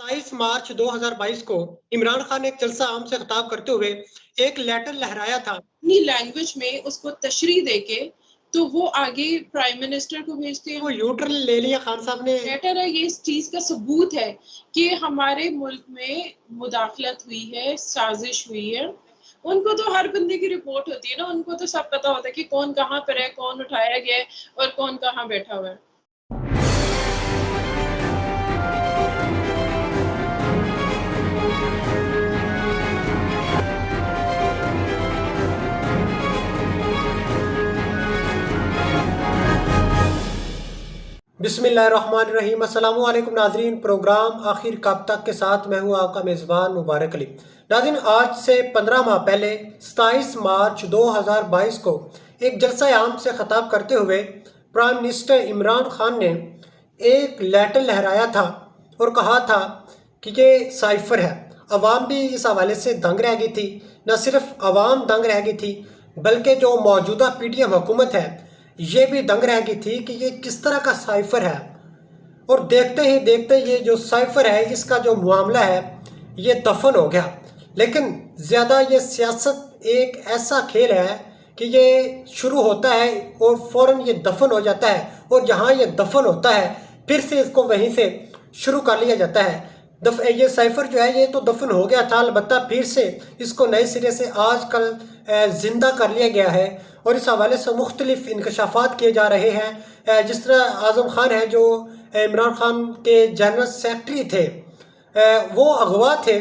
27 मार्च 2022 को इमरान खान ने एक जलसा आम से खिताब करते हुए एक लेटर लहराया था अपनी लैंग्वेज में उसको तशरीह देके, तो वो आगे प्राइम मिनिस्टर को भेजते हैं। वो यूटर्न ले लिया खान साहब ने। लेटर है, ये इस चीज का सबूत है कि हमारे मुल्क में मुदाखलत हुई है, साजिश हुई है। उनको तो हर बंदे की रिपोर्ट होती है ना, उनको तो सब पता होता है कि कौन कहाँ पर है, कौन उठाया गया है और कौन कहाँ बैठा हुआ है। बिस्मिल्लाहिर्रहमानिर्रहीम। अस्सलामु अलैकुम नाज़रीन, प्रोग्राम आखिर कब तक के साथ मैं हूं आपका मेज़बान मुबारक अली। नाज़रीन, आज से 15 माह पहले 27 मार्च 2022 को एक जलसा आम से ख़िताब करते हुए प्राइम मिनिस्टर इमरान खान ने एक लेटर लहराया था और कहा था कि ये साइफ़र है। अवाम भी इस हवाले से दंग रह गई थी। न सिर्फ अवाम दंग रह गई थी बल्कि जो मौजूदा PTM हुकूमत है ये भी दंग रह गई थी कि ये किस तरह का साइफ़र है। और देखते ही देखते ये जो साइफ़र है इसका जो मामला है ये दफन हो गया। लेकिन ज़्यादा ये सियासत एक ऐसा खेल है कि ये शुरू होता है और फ़ौरन ये दफन हो जाता है, और जहाँ ये दफन होता है फिर से इसको वहीं से शुरू कर लिया जाता है। ये साइफ़र जो है ये तो दफन हो गया था, अलबत्ता फिर से इसको नए सिरे से आजकल ज़िंदा कर लिया गया है और इस हवाले से मुख्तलिफ इंकशाफात किए जा रहे हैं। जिस तरह आज़म खान है जो इमरान खान के जनरल सेक्रेटरी थे, वो अगवा थे।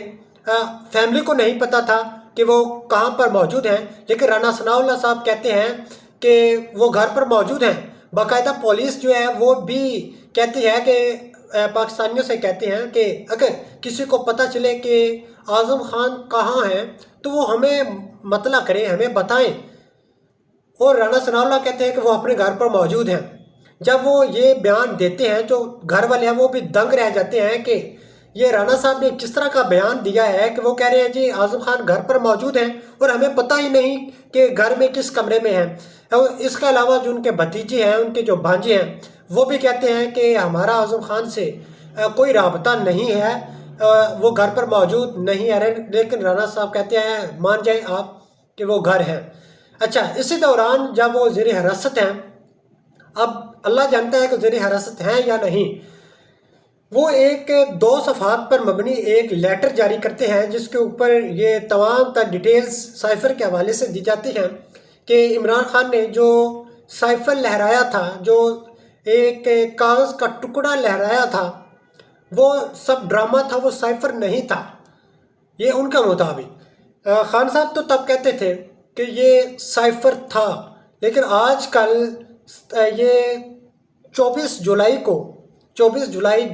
फैमिली को नहीं पता था कि वो कहाँ पर मौजूद हैं, लेकिन राना सनाउल्लाह साहब कहते हैं कि वो घर पर मौजूद हैं। बाकायदा पुलिस जो है वो भी कहती है कि पाकिस्तानियों से कहते हैं कि अगर किसी को पता चले कि आज़म खान कहाँ हैं तो वो हमें मतला करें, हमें बताएं। और राना सनाउल्लाह कहते हैं कि वो अपने घर पर मौजूद हैं। जब वो ये बयान देते हैं तो घर वाले हैं वो भी दंग रह जाते हैं कि ये राना साहब ने किस तरह का बयान दिया है कि वो कह रहे हैं जी आज़म खान घर पर मौजूद हैं और हमें पता ही नहीं कि घर में किस कमरे में हैं। और इसके अलावा जो उनके भतीजे हैं, उनके जो भांजे हैं, वो भी कहते हैं कि हमारा आज़म खान से कोई राबता नहीं है, वो घर पर मौजूद नहीं है। लेकिन राना साहब कहते हैं मान जाए आप कि वो घर हैं। अच्छा, इसी दौरान जब वो ज़ेर हिरासत हैं, अब अल्लाह जानता है कि ज़ेर हिरासत हैं या नहीं, वो एक 2 सफ़हात पर मबनी एक लेटर जारी करते हैं जिसके ऊपर ये तमाम तर डिटेल्स साइफ़र के हवाले से दी जाती हैं कि इमरान खान ने जो साइफ़र लहराया था, जो एक कागज़ का टुकड़ा लहराया था, वो सब ड्रामा था, वो साइफ़र नहीं था। ये उनका मुताबिक। खान साहब तो तब कहते थे कि ये साइफ़र था, लेकिन आजकल ये 24 जुलाई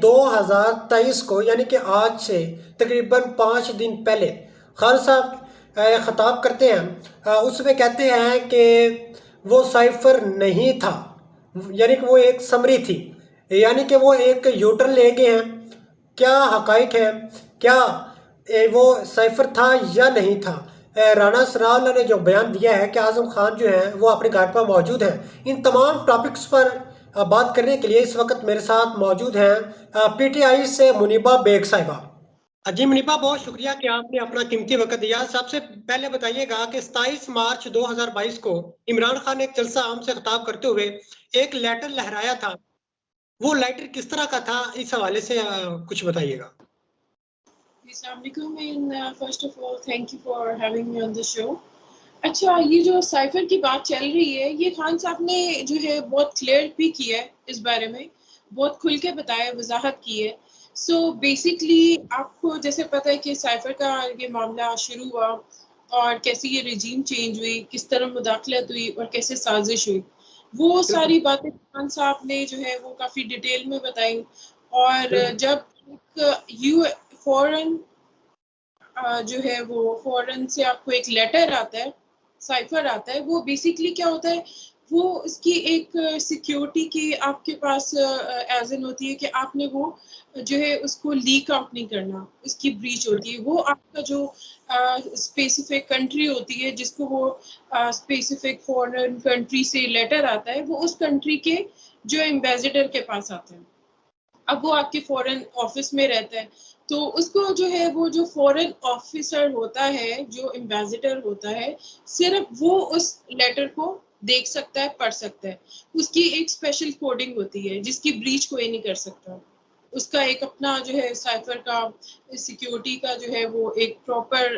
2023 को यानी कि आज से तकरीबन 5 दिन पहले खान साहब ख़िताब करते हैं। उसमें कहते हैं कि वो साइफ़र नहीं था, यानी कि वो एक समरी थी, यानी कि वो एक यूटर्न ले गए हैं। क्या हक़ाइक़ है, क्या वो साइफ़र था या नहीं था? राना सनाउल्लाह ने जो बयान दिया है कि आज़म खान जो है वो अपने घर पर मौजूद हैं, इन तमाम टॉपिक्स पर बात करने के लिए इस वक्त मेरे साथ मौजूद हैं PTI से मुनीबा बेग साहिबा। जी मुनीबा, बहुत शुक्रिया कि आपने अपना कीमती वक्त दिया। सबसे पहले बताइएगा कि 27 मार्च 2022 को इमरान खान ने एक जलसा आम से खिताब करते हुए एक लेटर लहराया था, वो लेटर किस तरह का था, इस हवाले से कुछ बताइएगा। First of all thank you for having me on the show. अच्छा, ये जो साइफर की बात चल रही है, ये खान साहब ने जो है बहुत क्लियर भी किया है, इस बारे में बहुत खुल के बताया, वजाहत की है। सो बेसिकली आपको जैसे पता है कि साइफर का ये मामला शुरू हुआ और कैसे ये रिजीम चेंज हुई, किस तरह मुदाखलत हुई और कैसे साजिश हुई, वो सारी बातें खान साहब ने जो है वो काफ़ी डिटेल में बताई। और जब फॉरेन जो है वो फॉरेन से आपको एक लेटर आता है, साइफर आता है, वो बेसिकली क्या होता है, वो इसकी एक सिक्योरिटी की आपके पास एज एन होती है कि आपने वो जो है उसको लीक आउट नहीं करना, इसकी ब्रीच होती है। वो आपका जो स्पेसिफिक कंट्री होती है जिसको वो स्पेसिफिक फॉरेन कंट्री से लेटर आता है, वो उस कंट्री के जो एम्बेसडर के पास आता है। अब वो आपके फॉरेन ऑफिस में रहता है, तो उसको जो है वो जो फॉरेन ऑफिसर होता है, जो एम्बेसडर होता है, सिर्फ वो उस लेटर को देख सकता है, पढ़ सकता है। उसकी एक स्पेशल कोडिंग होती है जिसकी ब्रीच कोई नहीं कर सकता। उसका एक अपना जो है साइफर का सिक्योरिटी का जो है वो एक प्रॉपर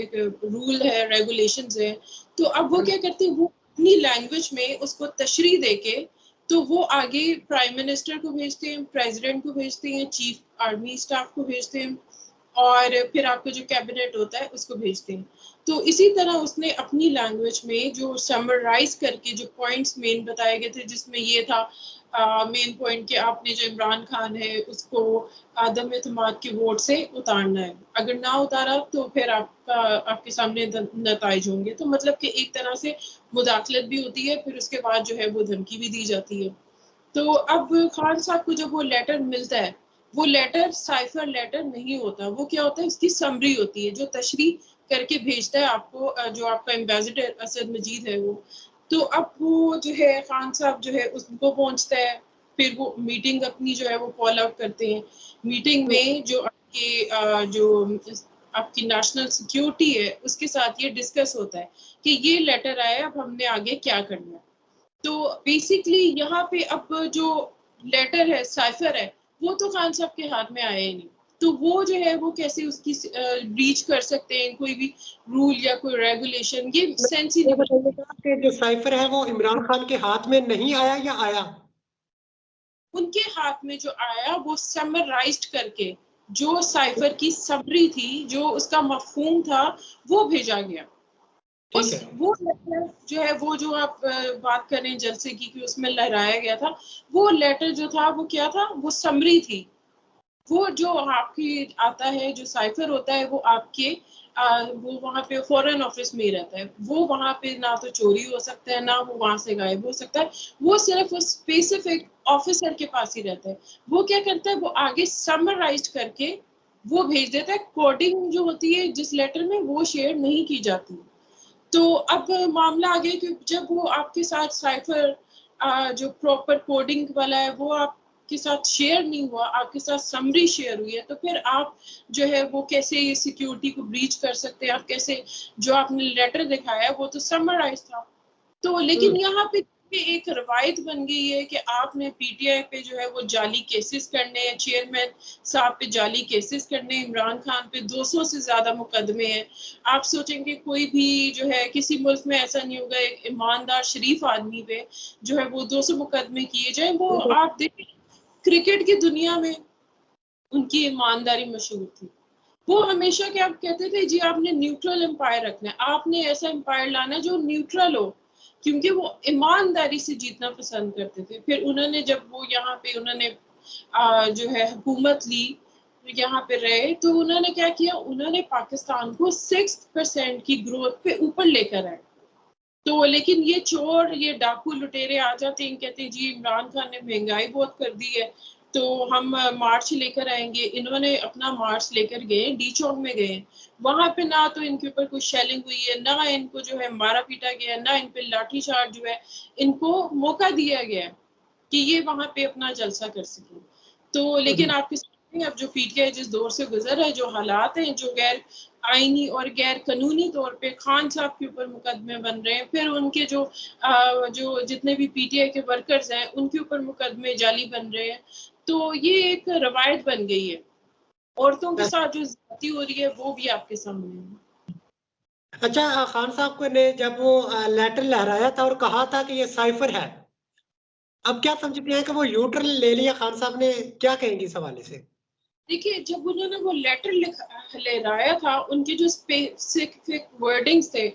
एक रूल है, रेगुलेशंस है। तो अब वो क्या करते हैं, वो अपनी लैंग्वेज में उसको तशरीह देके तो वो आगे प्राइम मिनिस्टर को भेजते हैं, प्रेसिडेंट को भेजते हैं, चीफ आर्मी स्टाफ को भेजते हैं और फिर आपका जो कैबिनेट होता है उसको भेजते हैं। तो इसी तरह उसने अपनी लैंग्वेज में जो समराइज करके जो पॉइंट्स मेन बताए गए थे, जिसमें ये था मेन पॉइंट कि आपने जो इमरान खान है उसको आदम एतमाद के वोट से उतारना है, अगर ना उतारा तो फिर आपके सामने नताइज होंगे। तो मतलब कि एक तरह से मुदाखलत भी होती है, फिर उसके बाद जो है वो धमकी भी दी जाती है। तो अब खान साहब को जब वो लेटर मिलता है, वो लेटर साइफर लेटर नहीं होता, वो क्या होता है, उसकी समरी होती है जो तशरीह करके भेजता है आपको, जो आपका एम्बेसडर असद मजीद है वो। तो अब वो जो है खान साहब जो है उसको पहुंचता है, फिर वो मीटिंग अपनी जो है वो कॉल आउट करते हैं। मीटिंग में जो आपके जो आपकी नेशनल सिक्योरिटी है उसके साथ ये डिस्कस होता है कि ये लेटर आया, अब हमने आगे क्या करना है। तो बेसिकली यहाँ पे अब जो लेटर है, साइफर है, वो तो खान साहब के हाथ में आया ही नहीं। तो वो जो है वो कैसे उसकी ब्रीच कर सकते हैं, कोई भी रूल या कोई रेगुलेशन, ये सेंस ही ये नहीं बनता। बताइएगा कि जो साइफर है वो इमरान खान के हाथ में नहीं आया या आया? उनके हाथ में जो आया वो समराइज्ड करके, जो साइफर की समरी थी, जो उसका मफहूम था, वो भेजा गया। ठीक उस है। वो लेटर जो है, वो जो आप बात कर रहे हैं जलसे की कि उसमें लहराया गया था, वो लेटर जो था वो क्या था, वो समरी थी। वो जो आपकी आता है, जो साइफर होता है, वो आपके वो वहाँ पे फॉरेन ऑफिस में ही रहता है। वो वहाँ पे ना तो चोरी हो सकता है, ना वो वहाँ से गायब हो सकता है। वो सिर्फ उस स्पेसिफिक ऑफिसर के पास ही रहता है। वो क्या करता है, वो आगे समराइज करके वो भेज देता है। कोडिंग जो होती है जिस लेटर में, वो शेयर नहीं की जाती। तो अब मामला आ गया कि जब वो आपके साथ साइफर जो प्रॉपर कोडिंग वाला है वो आपके साथ शेयर नहीं हुआ, आपके साथ समरी शेयर हुई है, तो फिर आप जो है वो कैसे ये सिक्योरिटी को ब्रीच कर सकते हैं, आप कैसे, जो आपने लेटर दिखाया है वो तो समराइज था। तो लेकिन यहाँ पे एक रवायत बन गई है कि आपने पीटीआई पे जो है वो जाली केसेस करने हैं, चेयरमैन साहब पे जाली केसेस करने हैं, इमरान खान पे 200 से ज्यादा मुकदमे हैं। आप सोचेंगे कोई भी जो है किसी मुल्क में ऐसा नहीं होगा एक ईमानदार शरीफ आदमी पे जो है वो 200 मुकदमे किए जाए। वो आप देखें, क्रिकेट की दुनिया में उनकी ईमानदारी मशहूर थी। वो हमेशा क्या कहते थे, जी आपने न्यूट्रल एम्पायर रखना है, आपने ऐसा एम्पायर लाना है जो न्यूट्रल हो, क्योंकि वो ईमानदारी से जीतना पसंद करते थे। फिर उन्होंने जब वो यहाँ पे उन्होंने जो है हुकूमत ली, यहाँ पे रहे, तो उन्होंने क्या किया, उन्होंने पाकिस्तान को 6% की ग्रोथ पे ऊपर लेकर आए। तो लेकिन ये चोर, ये डाकू लुटेरे आ जाते हैं, कहते हैं जी इमरान खान ने महंगाई बहुत कर दी है, तो हम मार्च लेकर आएंगे। इन्होंने अपना मार्च लेकर गए, डी चौक में गए, वहां पे ना तो इनके ऊपर कोई शेलिंग हुई है, ना इनको जो है मारा पीटा गया है, ना इन पे लाठी चार्ज जो है, इनको मौका दिया गया है कि ये वहां पे अपना जलसा कर सके। तो लेकिन आपके सामने अब जो पीटीआई जिस दौर से गुजर है, जो हालात हैं, जो गैर आईनी और गैर कानूनी तौर पे खान साहब के ऊपर मुकदमे बन रहे हैं, फिर उनके जो जितने भी पीटीआई के वर्कर्स हैं उनके ऊपर मुकदमे जाली बन रहे हैं। तो ये एक रवायत बन गई है। औरतों के साथ जो ज्यादती हो रही है वो भी आपके सामने है। अच्छा, खान साहब को ने जब वो लेटर लहराया था और कहा था कि ये साइफर है, अब क्या समझते हैं कि वो यूटर्न ले लिया खान साहब ने? क्या कहेंगे इस हवाले से? देखिए, जब उन्होंने वो लेटर लहराया था, उनके जो स्पेसिफिक वर्डिंग्स थे,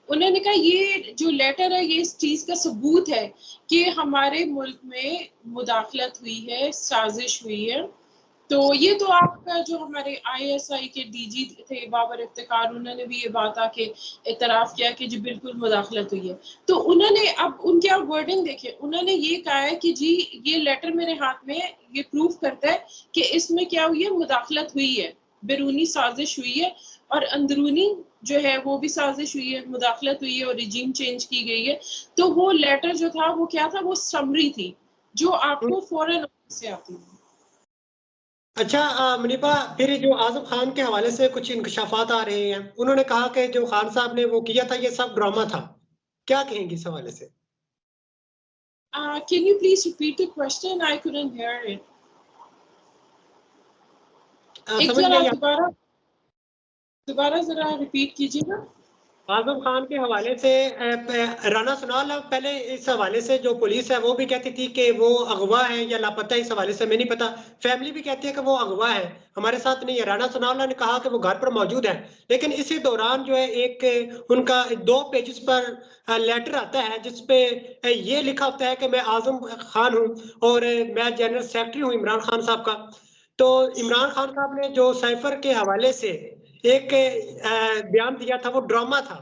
उन्होंने कहा ये जो लेटर है ये इस चीज का सबूत है कि हमारे मुल्क में मुदाखलत हुई है, साजिश हुई है। तो ये तो आपका जो हमारे आईएसआई के डीजी थे बाबर इफ्तिकार, उन्होंने भी ये बात आके इतराफ किया कि जी बिल्कुल मुदाखलत हुई है। तो उन्होंने अब उनके आप वर्डिंग देखिए, उन्होंने ये कहा है कि जी ये लेटर मेरे हाथ में है, ये प्रूफ करता है कि इसमें क्या हुई है, मुदाखलत हुई है, बैरूनी साजिश हुई है और अंदरूनी जो है वो भी साजिश हुई है, मुदाखलत हुई है और रिजीम चेंज की गई है। तो वो लेटर जो था वो क्या था, वो समरी थी जो आपको फौरन से आती है। अच्छा मुनीबा, फिर जो आजम खान के हवाले से कुछ इंकशाफात आ रहे हैं, उन्होंने कहा कि जो खान साहब ने वो किया था ये सब ड्रामा था। क्या कहेंगी इस हवाले से? Can you please repeat the question? I couldn't hear it. एक समझ बार गई आप आप? दोबारा जरा रिपीट कीजिएगा। आजम खान के हवाले से राना सनाउल पहले इस हवाले से जो पुलिस है वो भी कहती थी कि वो अगवा है या लापता है, इस हवाले से मैं नहीं पता। फैमिली भी कहती है कि वो अगवा है, हमारे साथ नहीं है। राना सनाउल्लाह ने कहा कि वो घर पर मौजूद है, लेकिन इसी दौरान जो है एक उनका 2 पेजेस पर लेटर आता है जिसपे ये लिखा होता है कि मैं आजम खान हूँ और मैं जनरल सेक्रेटरी हूँ इमरान खान साहब का। तो इमरान खान साहब ने जो साइफर के हवाले से एक बयान दिया था वो ड्रामा था।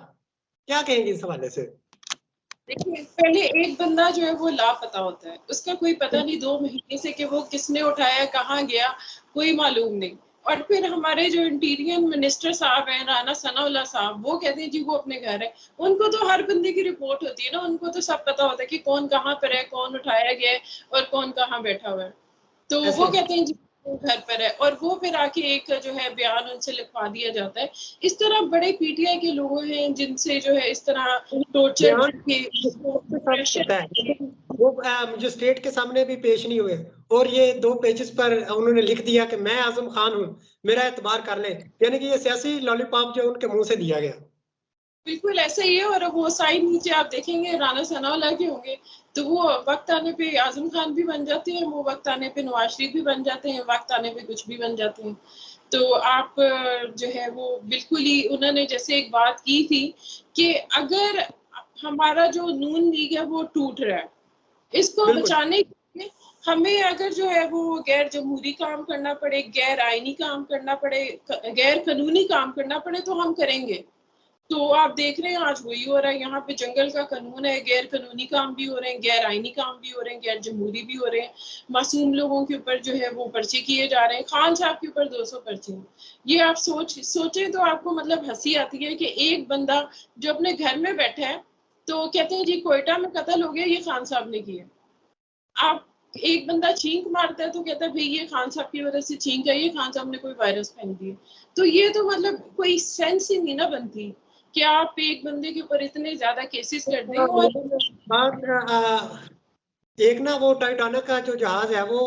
क्या कहेंगे इस हवाले से? देखिए, पहले एक बंदा जो है वो लापता होता है, उसका कोई पता नहीं 2 महीने से कि वो किसने उठाया, कहाँ गया, कोई मालूम नहीं। और फिर हमारे जो इंटीरियर मिनिस्टर साहब हैं, राना सनाउल्लाह साहब, वो कहते हैं जी वो अपने घर है। उनको तो हर बंदे की रिपोर्ट होती है ना, उनको तो सब पता होता है कि कौन कहाँ पर है, कौन उठाया गया है और कौन कहाँ बैठा हुआ है। तो वो ऐसे कहते हैं जी वो घर पर है और वो फिर आके एक जो है बयान उनसे लिखवा दिया जाता है। इस तरह बड़े पीटीआई के लोग हैं जिनसे जो है इस तरह टॉर्चर बयान करके के साथ प्रेशर होता है, लेकिन वो मजिस्ट्रेट के सामने भी पेश नहीं हुए और ये 2 पेजेस पर उन्होंने लिख दिया कि मैं आजम खान हूँ, मेरा एतबार कर ले। यानी कि ये सियासी लॉलीपॉप जो उनके मुंह से दिया गया। बिल्कुल ऐसा ही है। और वो साइन नीचे आप देखेंगे राना सनाउल्लाह के होंगे, तो वो वक्त आने पे आजम खान भी बन जाते हैं, वो वक्त आने पे नवाज शरीफ भी बन जाते हैं, वक्त आने पे कुछ भी बन जाते हैं। तो आप जो है वो बिल्कुल ही उन्होंने जैसे एक बात की थी कि अगर हमारा जो नून लीग है वो टूट रहा है, इसको बिल्कुल बचाने के लिए हमें अगर जो है वो गैर जमहूरी काम करना पड़े, गैर आईनी काम करना पड़े, गैर कानूनी काम करना पड़े तो हम करेंगे। तो आप देख रहे हैं आज वही हो रहा है। यहाँ पे जंगल का कानून है, गैर कानूनी काम भी हो रहे हैं, गैर आईनी काम भी हो रहे हैं, गैर जमहूरी भी हो रहे हैं। मासूम लोगों के ऊपर जो है वो पर्चे किए जा रहे हैं। खान साहब के ऊपर 200 पर्चे हैं। ये आप सोचें तो आपको मतलब हंसी आती है कि एक बंदा जो अपने घर में बैठा है तो कहते हैं जी कोयटा में कत्ल हो गया, ये खान साहब ने किया। आप एक बंदा छींक मारता है तो कहता है भाई ये खान साहब की वजह से छींक आई है, खान साहब ने कोई वायरस फेंक दिया। तो ये तो मतलब कोई सेंस ही नहीं ना बनती कि आप एक बंदे के ऊपर इतने ज्यादा केसेस कर दें। और बात एक ना वो टाइटानिक का जो जहाज है वो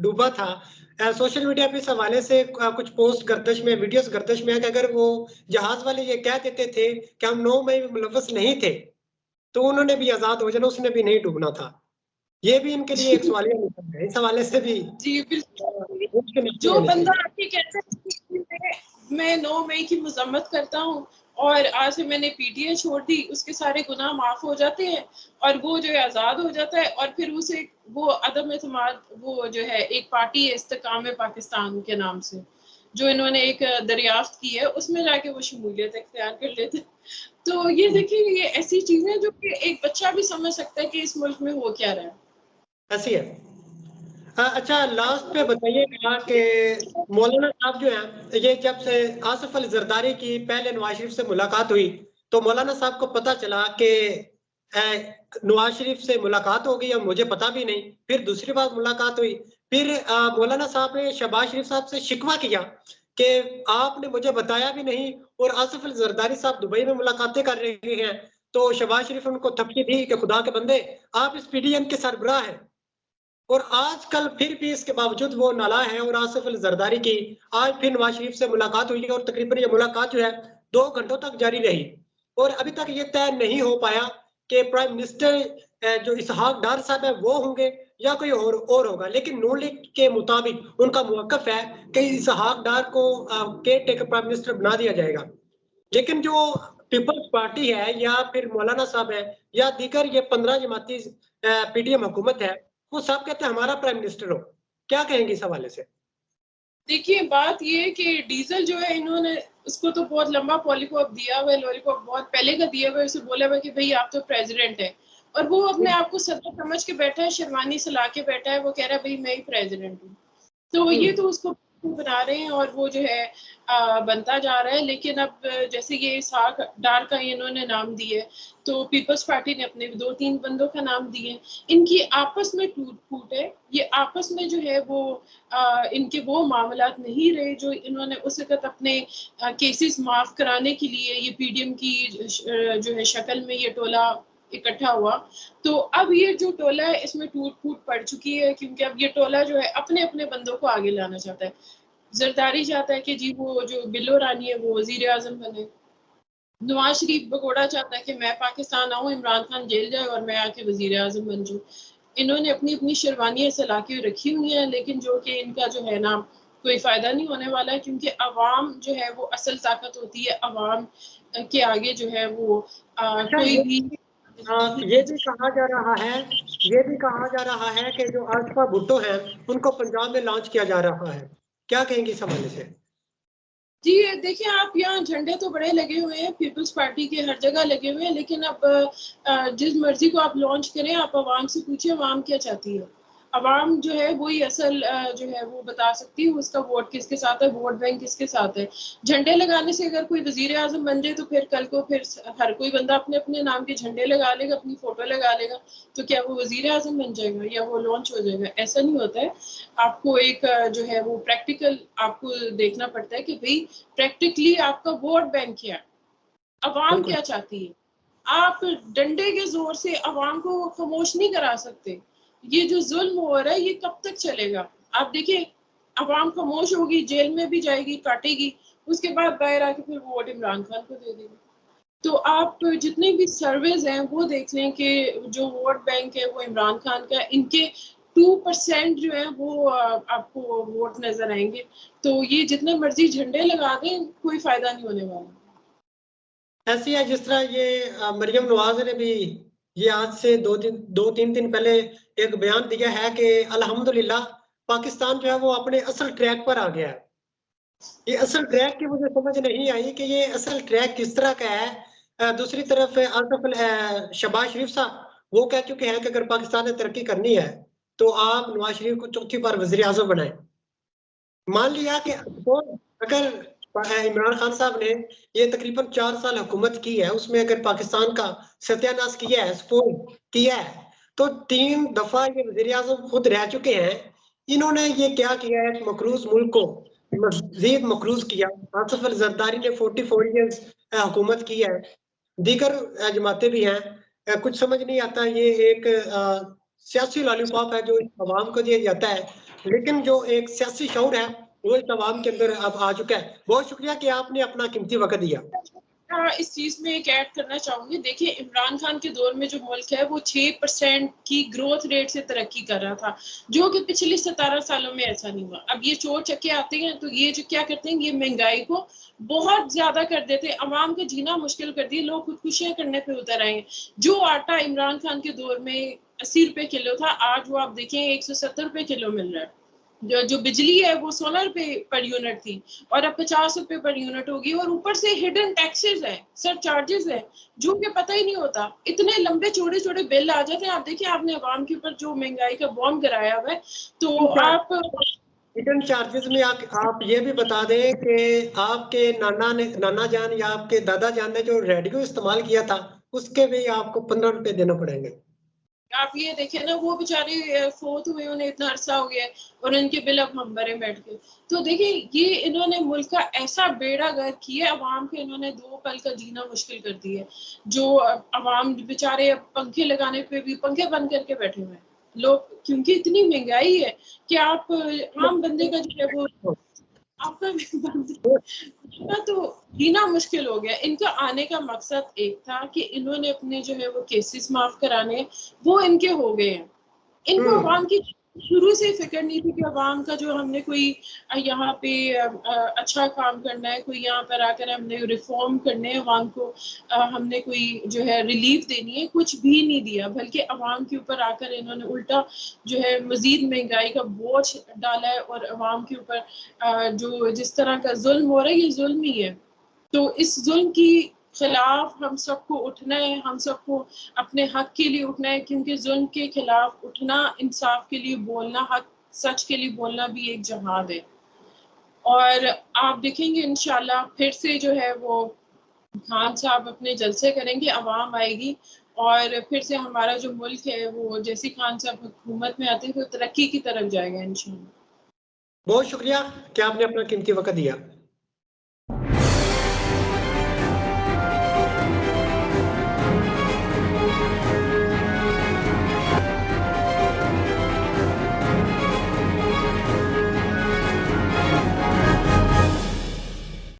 डूबा था। सोशल मीडिया पे इस हवाले से कुछ पोस्ट गर्दिश में, वीडियोस गर्दिश में है कि अगर वो जहाज वाले ये कह देते थे कि हम 9 मई में मुलव्वस नहीं थे तो उन्होंने भी आजाद हो जाना, उसने भी नहीं डूबना था। ये भी इनके लिए एक सवालिया निशान है, इस हवाले से भी जी बिल्कुल। मुश्किल नहीं जो होनी बंदा चाहिए। आके कहता है कि मैं 9 मई की मजम्मत करता हूँ और आज से मैंने पीटीआई छोड़ दी, उसके सारे गुनाह माफ हो जाते हैं और वो जो है आजाद हो जाता है। और फिर उसे वो अदम एतमाद, वो जो है एक पार्टी है इस्तेकाम पाकिस्तान के नाम से, जो इन्होंने एक दरियाफ्त की है, उसमें जाके वो शमूलियत इख्तियार कर लेते हैं। तो ये देखिए ये ऐसी चीजें जो कि एक बच्चा भी समझ सकता है कि इस मुल्क में हो क्या रहा है। ऐसी है। अच्छा, लास्ट पे बताइएगा कि मौलाना साहब जो हैं, ये जब से आसिफ अली जरदारी की पहले नवाज शरीफ से मुलाकात हुई तो मौलाना साहब को पता चला कि नवाज शरीफ से मुलाकात हो गई और मुझे पता भी नहीं। फिर दूसरी बार मुलाकात हुई, फिर मौलाना साहब ने शहबाज शरीफ साहब से शिकवा किया कि आपने मुझे बताया भी नहीं और आसिफ अली जरदारी साहब दुबई में मुलाकातें कर रहे हैं। तो शहबाज शरीफ ने उनको थपकी दी कि खुदा के बंदे, आप इस पीडीएम के सरबराह हैं। और आजकल फिर भी इसके बावजूद वो नाला है और आसिफ अल जरदारी की आज फिर नवाज शरीफ से मुलाकात हुई है और तकरीबन ये मुलाकात जो है 2 घंटों तक जारी रही। और अभी तक ये तय नहीं हो पाया कि प्राइम मिनिस्टर जो इसहाक डार साहब है वो होंगे या कोई और होगा। लेकिन नून लीग के मुताबिक उनका मौकफ है कि इसहाक डार को केयर टेकर प्राइम मिनिस्टर बना दिया जाएगा। लेकिन जो पीपल्स पार्टी है या फिर मौलाना साहब है या दीगर ये 15 जमाती पीडीएम हुकूमत है, वो सब कहते हैं हमारा प्राइम मिनिस्टर हो। क्या कहेंगे इस हवाले से? देखिए बात ये है कि डीजल जो है इन्होंने उसको तो बहुत लंबा पॉलीपॉप दिया हुआ है, लॉलीपॉप बहुत पहले का दिया हुआ है। उसे बोला हुआ कि भाई आप तो प्रेसिडेंट है और वो अपने आप को सत्ता समझ के बैठा है, शेरवानी सला के बैठा है, वो कह रहा है भाई मैं ही प्रेसिडेंट हूँ। तो ये तो उसको बना रहे हैं और वो जो है बनता जा रहा है। लेकिन अब जैसे ये इसहाक डार का इन्होंने नाम दिए, तो पीपल्स पार्टी ने अपने 2-3 बंदों का नाम दिए। इनकी आपस में टूट फूट है, ये आपस में जो है वो इनके वो मामलात नहीं रहे जो इन्होंने उस वक्त अपने केसेस माफ कराने के लिए ये पीडीएम की जो है शक्ल में ये टोला इकट्ठा हुआ। तो अब ये जो टोला है इसमें टूट फूट पड़ चुकी है, क्योंकि अब ये टोला जो है अपने अपने बंदों को आगे लाना चाहता है। जरदारी चाहता है कि जी वो जो बिल्लो रानी है वो वजीर आजम बने। नवाज शरीफ भगोड़ा चाहता है कि मैं पाकिस्तान आऊँ, इमरान खान जेल जाए और मैं आके वजीर आजम बन जाऊँ। इन्होंने अपनी अपनी शेरवानियाँ सला के रखी हुई हैं, लेकिन जो कि इनका जो है ना कोई फ़ायदा नहीं होने वाला है, क्योंकि अवाम जो है वो असल ताकत होती है। अवाम के आगे जो है वो अच्छा, कोई भी ये भी कहा जा रहा है, ये भी कहा जा रहा है कि जो अल्फा भुट्टो हैं उनको पंजाब में लॉन्च किया जा रहा है। क्या कहेंगे इस हवाले से? जी, देखिए आप यहाँ झंडे तो बड़े लगे हुए हैं, पीपल्स पार्टी के हर जगह लगे हुए हैं, लेकिन अब जिस मर्जी को आप लॉन्च करें, आप आवाम से पूछिए आवाम क्या चाहती है। आवाम जो है वही असल जो है वो बता सकती है उसका वोट किसके साथ है, वोट बैंक किसके साथ है। झंडे लगाने से अगर कोई वजीर आजम बन जाए तो फिर कल को फिर हर कोई बंदा अपने अपने नाम के झंडे लगा लेगा, अपनी फोटो लगा लेगा, तो क्या वो वजीर आजम बन जाएगा या वो लॉन्च हो जाएगा? ऐसा नहीं होता है। आपको एक जो है वो प्रैक्टिकल आपको देखना पड़ता है कि भाई प्रैक्टिकली आपका वोट बैंक क्या है, अवाम बिल्कुल। क्या चाहती है। आप डंडे के जोर से अवाम को खामोश नहीं करा सकते। ये जो जुल्म हो रहा है ये कब तक चलेगा? आप देखिए, अवाम खामोश होगी, जेल में भी जाएगी, काटेगी, उसके बाद बाहर आके फिर वोट इमरान खान को दे देगी। तो आप जितने भी सर्वेज हैं वो देख लें कि जो वोट बैंक है वो इमरान खान का है। इनके 2% जो है वो आपको वोट नजर आएंगे। तो ये जितने मर्जी झंडे लगा दें कोई फायदा नहीं होने वाला। ऐसी है जिस तरह ये मरियम नवाज ने भी ये आज से 2-3 दिन पहले एक बयान दिया है कि अल्हम्दुलिल्लाह पाकिस्तान जो है वो अपने असल ट्रैक पर आ गया है। ये असल ट्रैक की मुझे समझ नहीं आई कि ये असल ट्रैक किस तरह का है। दूसरी तरफ शहबाज शरीफ साहब वो कह चुके हैं कि अगर पाकिस्तान ने तरक्की करनी है तो आप नवाज शरीफ को चौथी बार वजीर आजम बनाए। मान लिया कि अगर इमरान खान साहब ने ये तकरीबन 4 साल हुकूमत की है, उसमें अगर पाकिस्तान का सत्यानाश किया है, स्पोइल किया है, तो 3 दफा ये वजीर आजम खुद रह चुके हैं। इन्होंने ये क्या किया है, मकरूज मुल्क को मजीद मकरूज किया। आसिफ अल जरदारी ने 44 ईयर्स हुकूमत की है, दीगर जमातें भी हैं। कुछ समझ नहीं आता, ये एक सियासी लॉलीपॉप है जो आवाम को दिया जाता है, लेकिन जो एक सियासी शऊर है वो इस आवाम के अंदर अब आ चुका है। बहुत शुक्रिया कि आपने अपना कीमती वक्त दिया। इस चीज में एक ऐड करना चाहूंगी। देखिए इमरान खान के दौर में जो मुल्क है वो 6% की ग्रोथ रेट से तरक्की कर रहा था, जो कि पिछले 17 सालों में ऐसा नहीं हुआ। अब ये चोर चक्के आते हैं तो ये जो क्या करते हैं, ये महंगाई को बहुत ज्यादा कर देते हैं, अवाम का जीना मुश्किल कर दिए, लोग खुदकुशियां करने पे उतर आए हैं। जो आटा इमरान खान के दौर में 80 रुपए किलो था, आज वो आप देखें 170 रुपए किलो मिल रहा है। जो बिजली है वो 16 रुपए पर यूनिट थी और अब 50 रुपए पर यूनिट होगी, और ऊपर से हिडन टैक्सेस है, सर चार्जेस है, जो कि पता ही नहीं होता। इतने लंबे चौड़े चौड़े बिल आ जाते हैं। आप देखिए आपने अवाम के ऊपर जो महंगाई का बॉम्ब गिराया हुआ है, तो आप रिटर्न चार्जेस में आप ये भी बता दें कि आपके नाना जान या आपके दादा जान ने जो रेडियो इस्तेमाल किया था उसके भी आपको 15 रुपए देना पड़ेंगे। आप ये देखें ना, वो बेचारे फोत हुए, उन्हें इतना अरसा हो गया है और उनके बिल अब हम भरे बैठ के। तो देखिए ये इन्होंने मुल्क का ऐसा बेड़ा गर्क किया, अवाम के इन्होंने 2 पल का जीना मुश्किल कर दिया है। जो अवाम बेचारे पंखे लगाने पे भी पंखे बंद करके बैठे हुए हैं लोग, क्योंकि इतनी महंगाई है कि आप आम बंदे का जो है वो आपका भी बंद तो जीना मुश्किल हो गया। इनका आने का मकसद एक था कि इन्होंने अपने जो है वो केसेस माफ कराने, वो इनके हो गए हैं। इनको अवाम की शुरू से फिक्र नहीं थी कि अवाम का जो हमने कोई यहाँ पे अच्छा काम करना है, कोई यहाँ पर आकर हमने रिफॉर्म करने हैं, अवाम को हमने कोई जो है रिलीफ देनी है, कुछ भी नहीं दिया। बल्कि अवाम के ऊपर आकर इन्होंने उल्टा जो है मजीद महंगाई का बोझ डाला है, और अवाम के ऊपर जो जिस तरह का जुल्म हो रहा है, ये जुल्म ही है। तो इस जुल्म की खिलाफ हम सबको उठना है, हम सबको अपने हक के लिए उठना है, क्योंकि जुल्म के खिलाफ उठना, इंसाफ के लिए बोलना, हक सच के लिए बोलना भी एक जहाद है। और आप देखेंगे इंशाल्लाह फिर से जो है वो खान साहब अपने जलसे करेंगे, अवाम आएगी और फिर से हमारा जो मुल्क है वो जैसे खान साहब हुकूमत में आते हैं तो तरक्की की तरफ जाएगा इंशाल्लाह। बहुत शुक्रिया कि आपने अपना कीमती वक्त दिया।